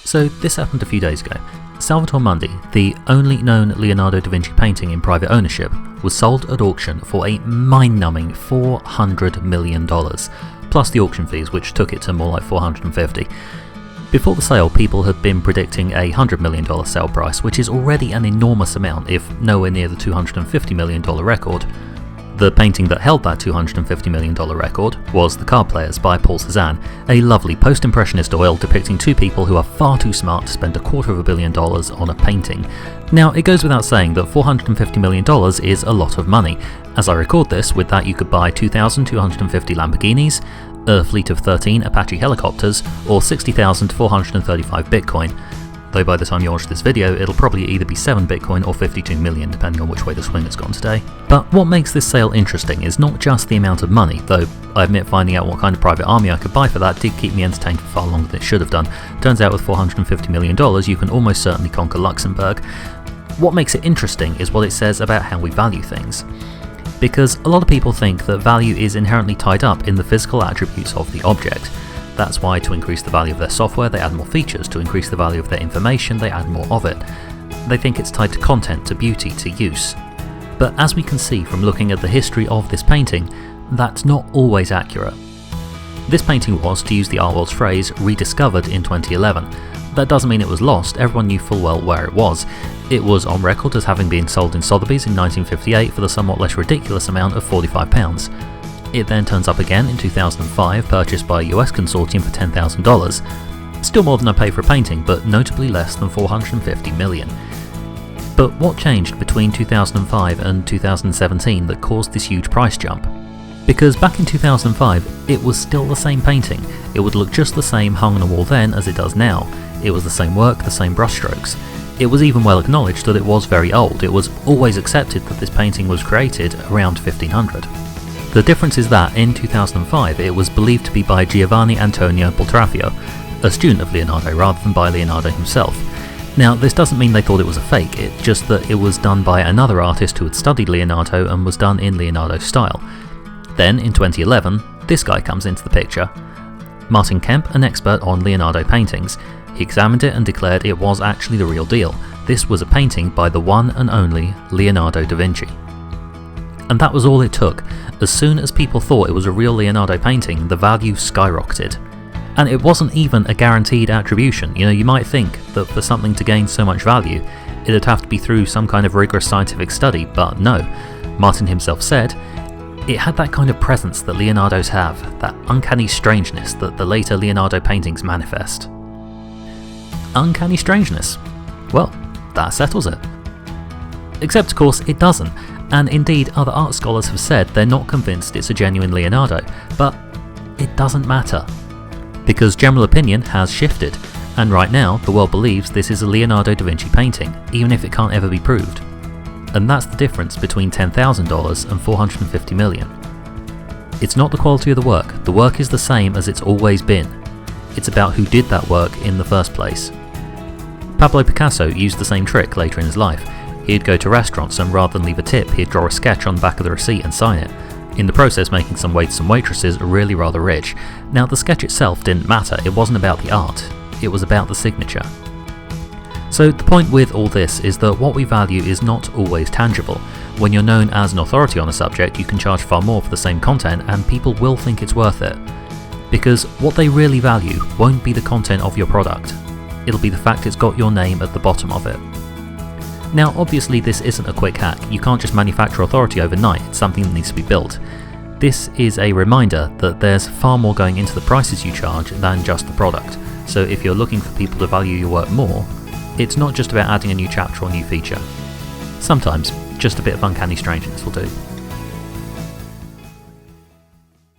So this happened a few days ago. Salvator Mundi, the only known Leonardo da Vinci painting in private ownership, was sold at auction for a mind-numbing $400 million, plus the auction fees, which took it to more like $450. Before the sale, people had been predicting a $100 million sale price, which is already an enormous amount, if nowhere near the $250 million record. The painting that held that $250 million record was The Card Players by Paul Cézanne, a lovely post-impressionist oil depicting two people who are far too smart to spend $250 million on a painting. Now, it goes without saying that $450 million is a lot of money. As I record this, with that you could buy 2,250 Lamborghinis, a fleet of 13 Apache helicopters, or 60,435 Bitcoin. Though by the time you watch this video, it'll probably either be 7 Bitcoin or 52 million, depending on which way the swing has gone today. But what makes this sale interesting is not just the amount of money, though I admit finding out what kind of private army I could buy for that did keep me entertained for far longer than it should have done. Turns out with $450 million you can almost certainly conquer Luxembourg. What makes it interesting is what it says about how we value things. Because a lot of people think that value is inherently tied up in the physical attributes of the object. That's why to increase the value of their software they add more features, to increase the value of their information they add more of it. They think it's tied to content, to beauty, to use. But as we can see from looking at the history of this painting, that's not always accurate. This painting was, to use the art world's phrase, rediscovered in 2011. That doesn't mean it was lost, everyone knew full well where it was. It was on record as having been sold in Sotheby's in 1958 for the somewhat less ridiculous amount of £45. It then turns up again in 2005, purchased by a US consortium for $10,000. Still more than I paid for a painting, but notably less than $450 million. But what changed between 2005 and 2017 that caused this huge price jump? Because back in 2005, it was still the same painting. It would look just the same hung on a wall then as it does now. It was the same work, the same brushstrokes. It was even well acknowledged that it was very old. It was always accepted that this painting was created around 1500. The difference is that, in 2005, it was believed to be by Giovanni Antonio Boltraffio, a student of Leonardo rather than by Leonardo himself. Now, this doesn't mean they thought it was a fake, it's just that it was done by another artist who had studied Leonardo and was done in Leonardo's style. Then, in 2011, this guy comes into the picture. Martin Kemp, an expert on Leonardo paintings. He examined it and declared it was actually the real deal. This was a painting by the one and only Leonardo da Vinci. And that was all it took. As soon as people thought it was a real Leonardo painting, the value skyrocketed. And it wasn't even a guaranteed attribution. You might think that for something to gain so much value, it'd have to be through some kind of rigorous scientific study, but no. Martin himself said, it had that kind of presence that Leonardo's have, that uncanny strangeness that the later Leonardo paintings manifest. Uncanny strangeness? Well, that settles it. Except of course it doesn't. And indeed, other art scholars have said they're not convinced it's a genuine Leonardo, but it doesn't matter. Because general opinion has shifted, and right now the world believes this is a Leonardo da Vinci painting, even if it can't ever be proved. And that's the difference between $10,000 and $450 million. It's not the quality of the work is the same as it's always been. It's about who did that work in the first place. Pablo Picasso used the same trick later in his life. He'd go to restaurants and rather than leave a tip, he'd draw a sketch on the back of the receipt and sign it, in the process making some waiters and waitresses really rather rich. Now, the sketch itself didn't matter, it wasn't about the art, it was about the signature. So the point with all this is that what we value is not always tangible. When you're known as an authority on a subject, you can charge far more for the same content and people will think it's worth it. Because what they really value won't be the content of your product, it'll be the fact it's got your name at the bottom of it. Now obviously this isn't a quick hack, you can't just manufacture authority overnight, it's something that needs to be built. This is a reminder that there's far more going into the prices you charge than just the product, so if you're looking for people to value your work more, it's not just about adding a new chapter or new feature. Sometimes, just a bit of uncanny strangeness will do.